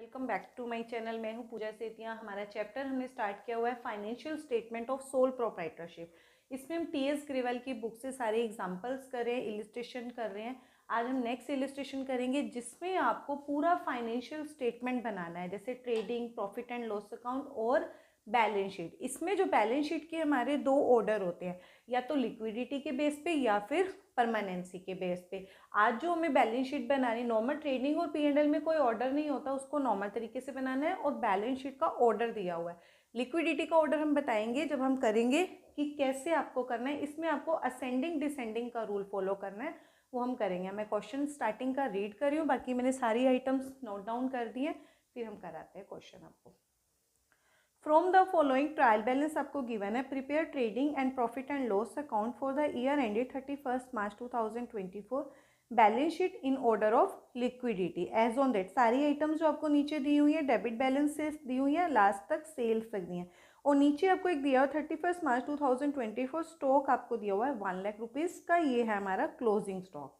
Welcome back to my channel. मैं हूं पूजा सेतिया। हमारा चैप्टर हमने स्टार्ट किया हुआ है financial statement of sole proprietorship. इसमें हम टी.एस. ग्रेवाल की बुक से सारे एग्जांपल्स कर रहे हैं, इलिस्ट्रेशन कर रहे हैं। आज हम नेक्स्ट इलिस्ट्रेशन करेंगे जिसमें आपको पूरा फाइनेंशियल स्टेटमेंट बनाना है, जैसे trading, profit and loss account और बैलेंस शीट। इसमें जो बैलेंस शीट के हमारे दो ऑर्डर होते हैं, या तो लिक्विडिटी के बेस पे या फिर परमानेंसी के बेस पे। आज जो हमें बैलेंस शीट बनानी, नॉर्मल ट्रेडिंग और P&L में कोई ऑर्डर नहीं होता, उसको नॉर्मल तरीके से बनाना है और बैलेंस शीट का ऑर्डर दिया हुआ है। लिक्विडिटी का ऑर्डर हम बताएंगे जब हम करेंगे कि कैसे आपको करना है। इसमें आपको असेंडिंग डिसेंडिंग का रूल फॉलो करना है, वो हम करेंगे। मैं क्वेश्चन स्टार्टिंग का रीड कर रही हूँ, बाकी मैंने सारी आइटम्स नोट डाउन कर दिए, फिर हम कराते हैं क्वेश्चन आपको। From the following trial balance आपको गिवन है। Prepare trading and profit and loss account for the year ended 31 March 2024। Balance sheet in order of liquidity as on date. सारी आइटम्स जो आपको नीचे दी हुई है, डेबिट बैलेंस से दी हुई है, लास्ट तक सेल्स तक दी है। और नीचे आपको एक दिया हुआ 31 मार्च 2024 स्टॉक आपको दिया हुआ है 1 लाख रुपीज़ का। ये है हमारा क्लोजिंग स्टॉक।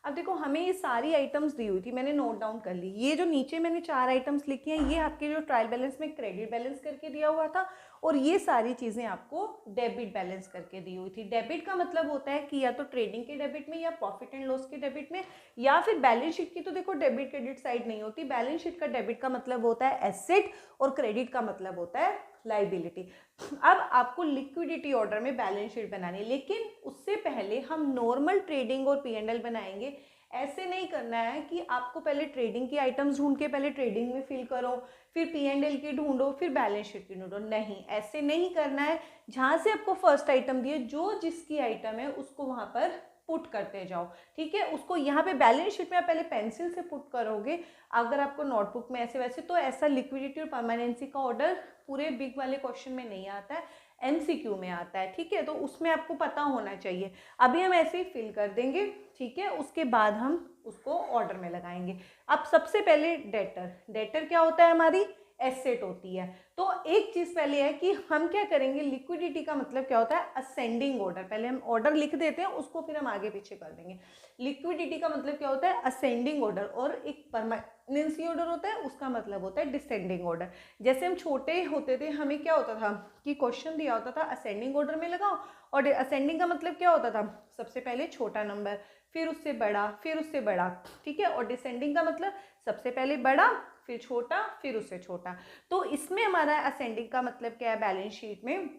अब देखो, हमें ये सारी आइटम्स दी हुई थी, मैंने नोट डाउन कर ली। ये जो नीचे मैंने 4 आइटम्स लिखी हैं, ये आपके जो ट्रायल बैलेंस में क्रेडिट बैलेंस करके दिया हुआ था, और ये सारी चीज़ें आपको डेबिट बैलेंस करके दी हुई थी। डेबिट का मतलब होता है कि या तो ट्रेडिंग के डेबिट में, या प्रॉफिट एंड लॉस के डेबिट में, या फिर बैलेंस शीट की तो देखो डेबिट क्रेडिट साइड नहीं होती। बैलेंस शीट का डेबिट का मतलब होता है एसेट और क्रेडिट का मतलब होता है लाइबिलिटी। अब आपको लिक्विडिटी ऑर्डर में बैलेंस शीट बनानी है, लेकिन उससे पहले हम नॉर्मल ट्रेडिंग और P&L बनाएंगे। ऐसे नहीं करना है कि आपको पहले ट्रेडिंग की आइटम्स ढूंढ के पहले ट्रेडिंग में फिल करो, फिर P&L की ढूंढो, फिर बैलेंस शीट की ढूंढो। नहीं, ऐसे नहीं करना है। जहां से आपको फर्स्ट आइटम दिए, जो जिसकी आइटम है उसको वहां पर पुट करते जाओ, ठीक है। उसको यहाँ पे बैलेंस शीट में आप पहले पेंसिल से पुट करोगे। अगर आपको नोटबुक में ऐसे वैसे, तो ऐसा लिक्विडिटी और परमानेंसी का ऑर्डर पूरे बिग वाले क्वेश्चन में नहीं आता है, MCQ में आता है, ठीक है। तो उसमें आपको पता होना चाहिए। अभी हम ऐसे ही फिल कर देंगे, ठीक है। उसके बाद हम उसको ऑर्डर में लगाएंगे। अब सबसे पहले डेटर। डेटर क्या होता है? हमारी एसेट होती है। तो एक चीज पहले है कि हम क्या करेंगे, लिक्विडिटी का मतलब क्या होता है? Ascending order. पहले हम ऑर्डर लिख देते हैं, उसको फिर हम आगे पीछे कर देंगे। लिक्विडिटी का मतलब क्या होता है? Ascending order. और एक परमानेंसी ऑर्डर होता है, उसका मतलब होता है डिसेंडिंग ऑर्डर। जैसे हम छोटे होते थे, हमें क्या होता था कि क्वेश्चन दिया होता था असेंडिंग ऑर्डर में लगाओ, और असेंडिंग का मतलब क्या होता था? सबसे पहले छोटा नंबर, फिर उससे बड़ा, फिर उससे बड़ा, ठीक है। और डिसेंडिंग का मतलब सबसे पहले बड़ा, फिर छोटा, फिर उससे छोटा। तो इसमें हमारा असेंडिंग का मतलब क्या है? बैलेंस शीट में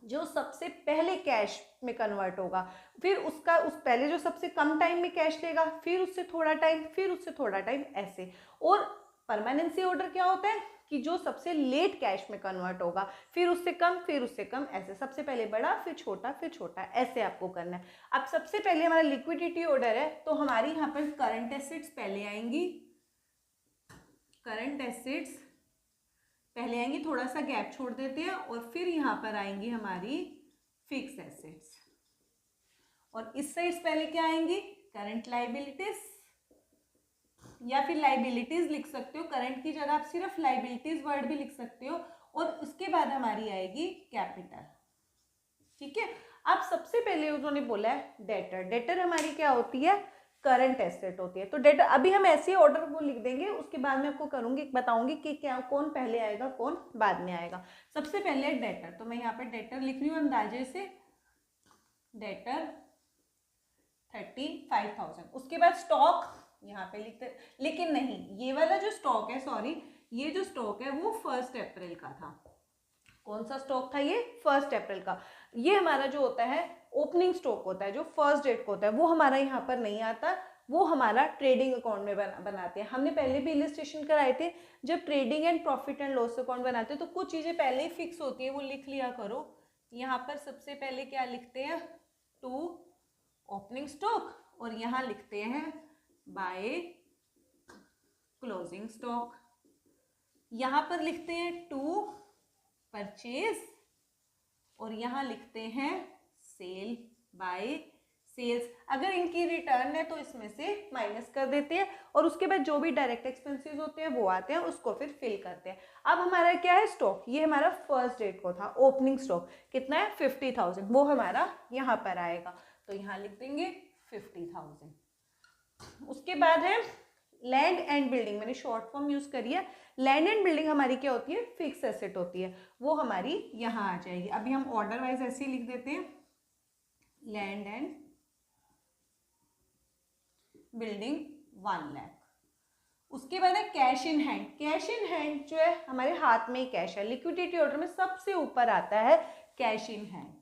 जो सबसे पहले कैश में कन्वर्ट होगा, फिर उसका उस पहले जो सबसे कम टाइम में कैश लेगा, फिर उससे थोड़ा टाइम, फिर उससे थोड़ा टाइम, ऐसे। और परमानेंसी ऑर्डर क्या होता है कि जो सबसे लेट कैश में कन्वर्ट होगा, फिर उससे कम, फिर उससे कम, ऐसे। सबसे पहले बड़ा, फिर छोटा, फिर छोटा, ऐसे आपको करना है। अब सबसे पहले हमारा लिक्विडिटी ऑर्डर है, तो हमारी यहाँ पर करंट एसेट्स पहले आएंगी। करंट एसेट्स पहले आएंगी, थोड़ा सा गैप छोड़ देते हैं, और फिर यहाँ पर आएंगी हमारी फिक्स एसेट्स। और इस साइड पहले क्या आएंगी? करंट लाइबिलिटीज, या फिर लाइबिलिटीज लिख सकते हो। करंट की जगह आप सिर्फ लाइबिलिटीज वर्ड भी लिख सकते हो। और उसके बाद हमारी आएगी कैपिटल, ठीक है। अब सबसे पहले उन्होंने बोला है डेटर। डेटर हमारी क्या होती है? करंट एसेट होती है। तो डेटर अभी हम ऐसे ही ऑर्डर को लिख देंगे, उसके बाद मैं आपको करूंगी, बताऊंगी कि क्या कौन पहले आएगा, कौन बाद में आएगा। सबसे पहले डेटर, तो मैं यहाँ पर डेटर लिख रही हूँ अंदाजे से। डेटर 35,000। उसके बाद स्टॉक यहाँ पे लिखते, लेकिन नहीं, ये वाला जो स्टॉक है, सॉरी, ये जो स्टॉक है वो 1 अप्रैल का था। कौन सा स्टॉक था ये? 1 अप्रैल का। ये हमारा जो होता है ओपनिंग स्टॉक होता है, जो 1 डेट को होता है, वो हमारा यहाँ पर नहीं आता, वो हमारा ट्रेडिंग अकाउंट में बनाते हैं। हमने पहले भी इलिस्ट्रेशन कराए थे, जब trading and profit and loss account बनाते हैं तो कुछ चीजें पहले ही फिक्स होती है, वो लिख लिया करो। यहाँ पर सबसे पहले क्या लिखते हैं? टू ओपनिंग स्टॉक, और यहाँ लिखते हैं बाय क्लोजिंग स्टॉक। यहाँ पर लिखते हैं टू परचेज, और यहाँ लिखते हैं सेल बाय सेल्स। अगर इनकी रिटर्न है तो इसमें से माइनस कर देते हैं, और उसके बाद जो भी डायरेक्ट एक्सपेंसेस होते हैं वो आते हैं, उसको फिर फिल करते हैं। अब हमारा क्या है? स्टॉक। ये हमारा 1 डेट को था ओपनिंग स्टॉक, कितना है? 50,000। वो हमारा यहाँ पर आएगा, तो यहाँ लिख देंगे 50,000। उसके बाद है लैंड एंड बिल्डिंग, मैंने शॉर्ट फॉर्म यूज करी है। लैंड एंड बिल्डिंग हमारी क्या होती है, फिक्स एसेट होती है, वो हमारी यहाँ आ जाएगी। अभी हम ऑर्डर वाइज ऐसे ही लिख देते हैं, लैंड एंड बिल्डिंग 1 लाख। उसके बाद है cash in hand. Cash in hand जो है हमारे हाथ में ही कैश है, लिक्विडिटी ऑर्डर में सबसे ऊपर आता है cash in hand,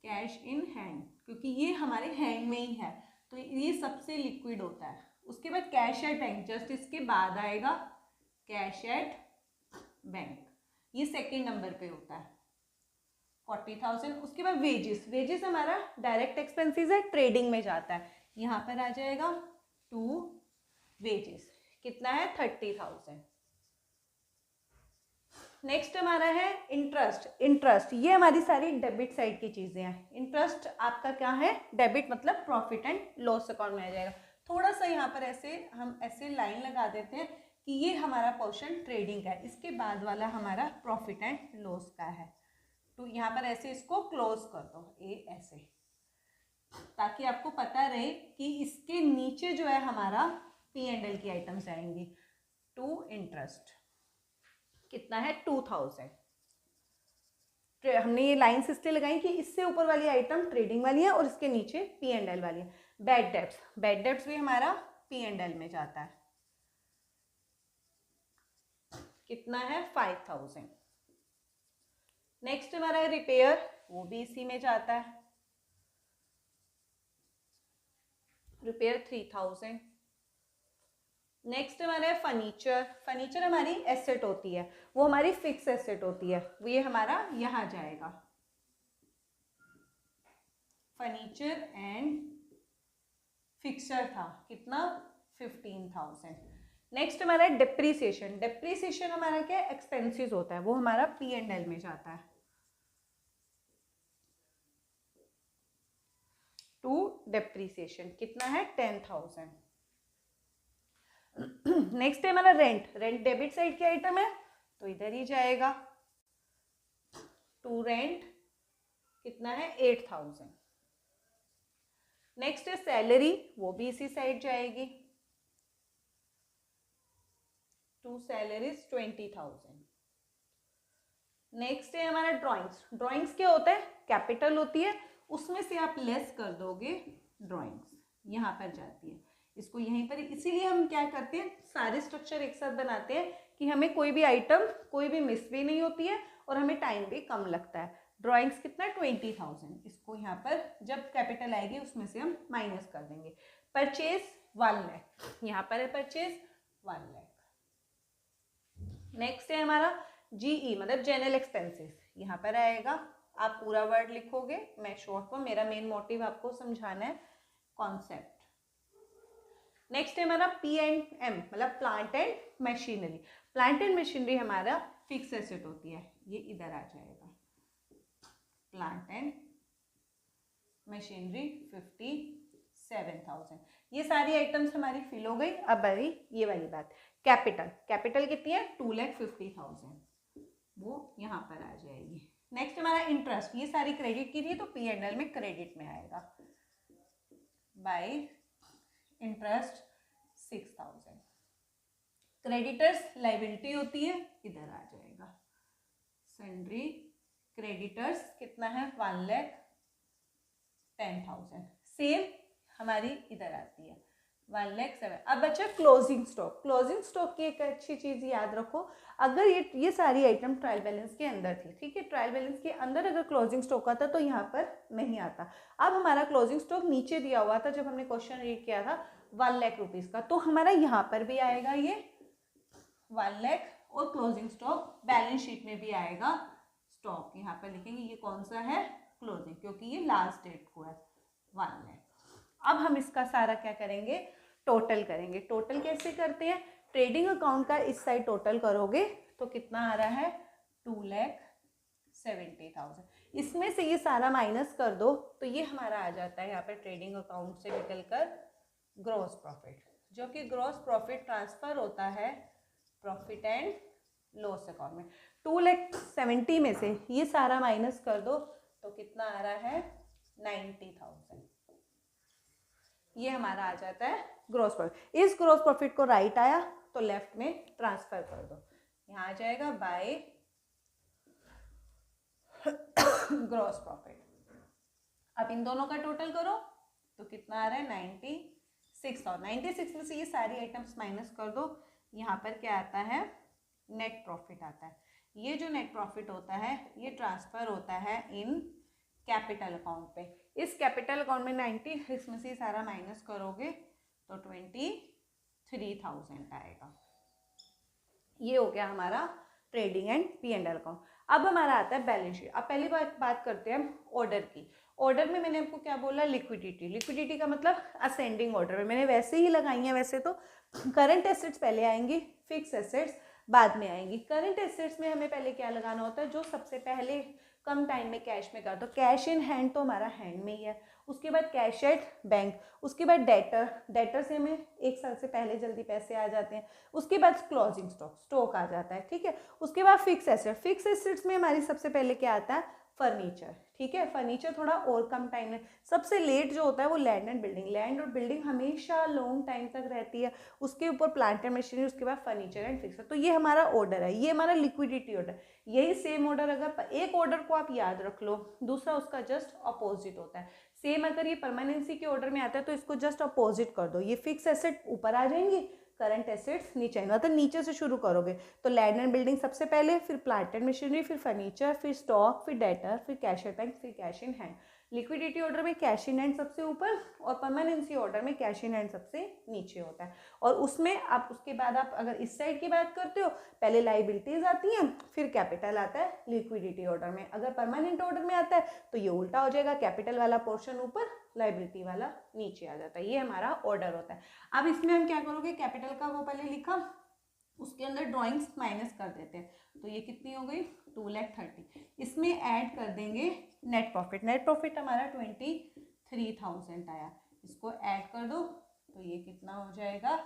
cash in hand, क्योंकि ये हमारे हैंड में ही है तो ये सबसे लिक्विड होता है। उसके बाद कैश एट बैंक, जस्ट इसके बाद आएगा कैश एट बैंक, ये सेकेंड नंबर पे होता है 40,000। उसके बाद वेजेस, वेजेस हमारा डायरेक्ट एक्सपेंसेस है, ट्रेडिंग में जाता है, यहाँ पर आ जाएगा टू वेजेस, कितना है 30,000। नेक्स्ट हमारा है इंटरेस्ट। इंटरेस्ट ये हमारी सारी डेबिट साइड की चीजें हैं। इंटरेस्ट आपका क्या है, डेबिट मतलब प्रॉफिट एंड लॉस अकाउंट में आ जाएगा। थोड़ा सा यहाँ पर ऐसे हम ऐसे लाइन लगा देते हैं कि ये हमारा पोर्शन ट्रेडिंग का है, इसके बाद वाला हमारा प्रॉफिट एंड लॉस का है। तो यहाँ पर ऐसे इसको क्लोज कर दो, ए ऐसे, ताकि आपको पता रहे कि इसके नीचे जो है हमारा P&L की आइटम्स आएंगी। टू इंटरेस्ट कितना है 2,000। हमने ये लाइन्स इसलिए लगाई कि इससे ऊपर वाली आइटम ट्रेडिंग वाली है और इसके नीचे P&L वाली है। बैड डेब्ट्स, बैड डेब्ट्स भी हमारा P&L में जाता है, कितना है 5,000। नेक्स्ट हमारा है रिपेयर, वो भी इसी में जाता है, रिपेयर 3,000। नेक्स्ट हमारा है फर्नीचर। फर्नीचर हमारी एसेट होती है, वो हमारी फिक्स एसेट होती है, वो ये हमारा यहाँ जाएगा, फर्नीचर एंड फिक्सर था, कितना 15,000। नेक्स्ट हमारा है डिप्रीसिएशन। डिप्रीसिएशन हमारा क्या है, एक्सपेंसेस होता है, वो हमारा P&L में जाता है, टू डिप्रीसिएशन, कितना है 10,000। नेक्स्ट है हमारा रेंट। रेंट डेबिट साइड की आइटम है तो इधर ही जाएगा, टू रेंट, कितना है 8,000। नेक्स्ट है सैलरी, वो भी इसी साइड जाएगी, टू सैलरीज 20,000। नेक्स्ट है हमारा ड्राइंग्स। ड्राइंग्स क्या होता है, कैपिटल होती है, उसमें से आप लेस कर दोगे, ड्राइंग्स यहाँ पर जाती है, इसको यहीं पर, इसीलिए हम क्या करते हैं सारे स्ट्रक्चर एक साथ बनाते हैं कि हमें कोई भी आइटम कोई भी मिस भी नहीं होती है और हमें टाइम भी कम लगता है। ड्राइंग्स कितना 20,000, इसको यहाँ पर जब कैपिटल आएगी उसमें से हम माइनस कर देंगे। परचेज 1 लाख, यहाँ पर है परचेज 1 लाख। नेक्स्ट है हमारा GE मतलब जनरल एक्सपेंसेस, यहाँ पर आएगा, आप पूरा वर्ड लिखोगे, मैं शॉर्ट फॉर्म, मेरा मेन मोटिव आपको समझाना है कॉन्सेप्ट। नेक्स्ट है हमारा P&M मतलब plant and machinery. Plant and machinery हमारा फिक्स एसेट होती है, ये इधर आ जाएगा, प्लांट एंड मशीनरी 57,000। ये सारी आइटम्स हमारी फिल हो गई। अब अभी ये वाली बात, कैपिटल। कैपिटल कितनी है 2,50,000, वो यहाँ पर आ जाएगी। नेक्स्ट हमारा इंटरेस्ट, ये सारी क्रेडिट की थी तो P&L में क्रेडिट में आएगा, बाय इंटरेस्ट 6,000। क्रेडिटर्स लाइबिलिटी होती है, इधर आ जाएगा, सन्ड्री क्रेडिटर्स कितना है 1,10,000। सेल हमारी इधर आती है 1,07,000। अब बच्चा क्लोजिंग स्टॉक। क्लोजिंग स्टॉक की एक अच्छी चीज़ याद रखो, अगर ये सारी आइटम ट्रायल बैलेंस के अंदर थी, ठीक है, ट्रायल बैलेंस के अंदर अगर क्लोजिंग स्टॉक आता तो यहाँ पर नहीं आता। अब हमारा क्लोजिंग स्टॉक नीचे दिया हुआ था जब हमने क्वेश्चन रीड किया था 1 लाख रुपीज़ का, तो हमारा यहाँ पर भी आएगा ये 1 लाख, और क्लोजिंग स्टॉक बैलेंस शीट में भी आएगा स्टॉक, यहाँ पर लिखेंगे ये कौन सा है क्लोजिंग, क्योंकि ये लास्ट डेट को है 1 लाख। अब हम इसका सारा क्या करेंगे, टोटल करेंगे। टोटल कैसे करते हैं, ट्रेडिंग अकाउंट का इस साइड टोटल करोगे तो कितना आ रहा है 2,70,000। इसमें से ये सारा माइनस कर दो तो ये हमारा आ जाता है यहाँ पर ट्रेडिंग अकाउंट से निकलकर ग्रॉस प्रॉफिट, जो कि ग्रॉस प्रॉफिट ट्रांसफर होता है प्रॉफिट एंड लॉस अकाउंट में। 2,70,000 में से ये सारा माइनस कर दो तो कितना आ रहा है 90,000। ये हमारा आ जाता है ग्रॉस प्रॉफिट। इस ग्रॉस प्रॉफिट को राइट आया तो लेफ्ट में ट्रांसफर कर दो, यहाँ आ जाएगा बाय ग्रॉस प्रॉफिट। अब इन दोनों का टोटल करो तो कितना आ रहा है 96, और 96 में से ये सारी आइटम्स माइनस कर दो, यहाँ पर क्या आता है नेट प्रॉफिट आता है। ये जो नेट प्रॉफिट होता है ये ट्रांसफर होता है इन कैपिटल अकाउंट पे। इस कैपिटल अकाउंट में 96 में से सारा माइनस करोगे तो 23,000 आएगा। ये हो गया हमारा ट्रेडिंग एंड P&L अकाउंट। अब हमारा आता है बैलेंस शीट। अब पहली बात करते हैं ऑर्डर की। ऑर्डर में मैंने आपको क्या बोला, लिक्विडिटी। लिक्विडिटी का मतलब असेंडिंग ऑर्डर में मैंने वैसे ही लगाई है। वैसे तो करंट एसेट्स पहले आएंगी, फिक्स एसेट्स बाद में आएंगी। करंट एसेट्स में हमें पहले क्या लगाना होता है, जो सबसे पहले कम टाइम में कैश में कर, तो कैश इन हैंड तो हमारा हैंड में ही है। उसके बाद कैश एट बैंक, उसके बाद डेटर से हमें 1 साल से पहले जल्दी पैसे आ जाते हैं। उसके बाद क्लोजिंग स्टॉक आ जाता है, ठीक है। उसके बाद फिक्स एसेट्स में हमारी सबसे पहले क्या आता है, फर्नीचर, ठीक है। फर्नीचर थोड़ा और कम टाइम में। सबसे लेट जो होता है वो लैंड एंड बिल्डिंग। लैंड और बिल्डिंग हमेशा लॉन्ग टाइम तक रहती है, उसके ऊपर प्लांट एंड मशीनरी, उसके बाद फर्नीचर एंड फिक्सर। तो ये हमारा ऑर्डर है, ये हमारा लिक्विडिटी ऑर्डर। यही सेम ऑर्डर अगर एक ऑर्डर को आप याद रख लो, दूसरा उसका जस्ट अपोजिट होता है। सेम अगर ये परमानेंसी के ऑर्डर में आता है तो इसको जस्ट अपोजिट कर दो। ये फिक्स एसेट ऊपर आ जाएंगी, करंट एसेट्स नीचे आएंगे। मतलब नीचे से शुरू करोगे तो लैंड एंड बिल्डिंग सबसे पहले, फिर प्लांट एंड मशीनरी, फिर फर्नीचर, फिर स्टॉक, फिर डेटर, फिर कैश एट बैंक, फिर cash in hand. Liquidity order में कैश इन हैंड सबसे ऊपर और परमानेंसी ऑर्डर में कैश इन हैंड सबसे नीचे होता है। और उसमें आप उसके बाद आप अगर इस साइड की बात करते हो, पहले लाइबिलिटीज आती हैं, फिर कैपिटल आता है लिक्विडिटी ऑर्डर में। अगर परमानेंट ऑर्डर में आता है तो ये उल्टा हो जाएगा, कैपिटल वाला पोर्शन ऊपर, लाइबिलिटी वाला नीचे आ जाता है। ये हमारा ऑर्डर होता है। अब इसमें हम क्या करोगे, कैपिटल का वो पहले लिखा, उसके अंदर ड्राइंग्स माइनस कर देते हैं, तो ये कितनी हो गई 2,30,000। इसमें ऐड कर देंगे नेट प्रॉफिट। नेट प्रॉफिट हमारा 23,000 आया, इसको ऐड कर दो तो ये कितना हो जाएगा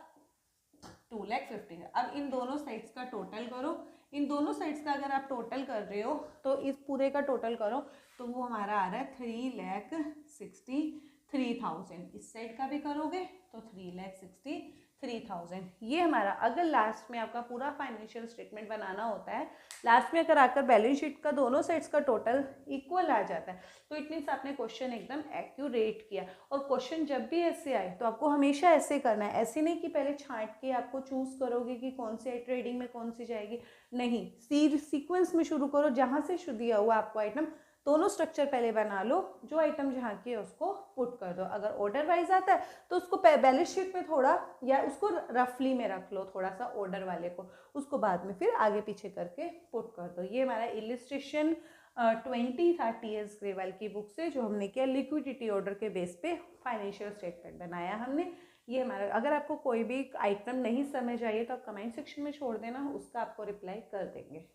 2,50,000। अब इन दोनों साइड्स का टोटल करो। इन दोनों साइड्स का अगर आप टोटल कर रहे हो तो इस पूरे का टोटल करो तो वो हमारा आ रहा है 3,63,000। इस साइड का भी करोगे तो 3,63,000। ये हमारा, अगर लास्ट में आपका पूरा फाइनेंशियल स्टेटमेंट बनाना होता है, लास्ट में अगर आकर बैलेंस शीट का दोनों साइड्स का टोटल इक्वल आ जाता है तो इट मीन्स आपने क्वेश्चन एकदम एक्यूरेट किया। और क्वेश्चन जब भी ऐसे आए तो आपको हमेशा ऐसे करना है, ऐसे नहीं कि पहले छांट के आपको चूज करोगे कि कौन सी ट्रेडिंग में कौन सी जाएगी, नहीं, सीक्वेंस में शुरू करो। जहाँ से दिया हुआ आपको आइटम, दोनों स्ट्रक्चर पहले बना लो, जो आइटम जहाँ की है उसको पुट कर दो। अगर ऑर्डर वाइज आता है तो उसको बैलेंस शीट में थोड़ा, या उसको रफली में रख लो थोड़ा सा ऑर्डर वाले को, उसको बाद में फिर आगे पीछे करके पुट कर दो। ये हमारा इलिस्ट्रेशन 20 था TS ग्रेवाल की बुक से, जो हमने किया लिक्विडिटी ऑर्डर के बेस पे फाइनेंशियल स्टेटमेंट बनाया हमने। ये हमारा, अगर आपको कोई भी आइटम नहीं समझ आई है तो आप कमेंट सेक्शन में छोड़ देना, उसका आपको रिप्लाई कर देंगे।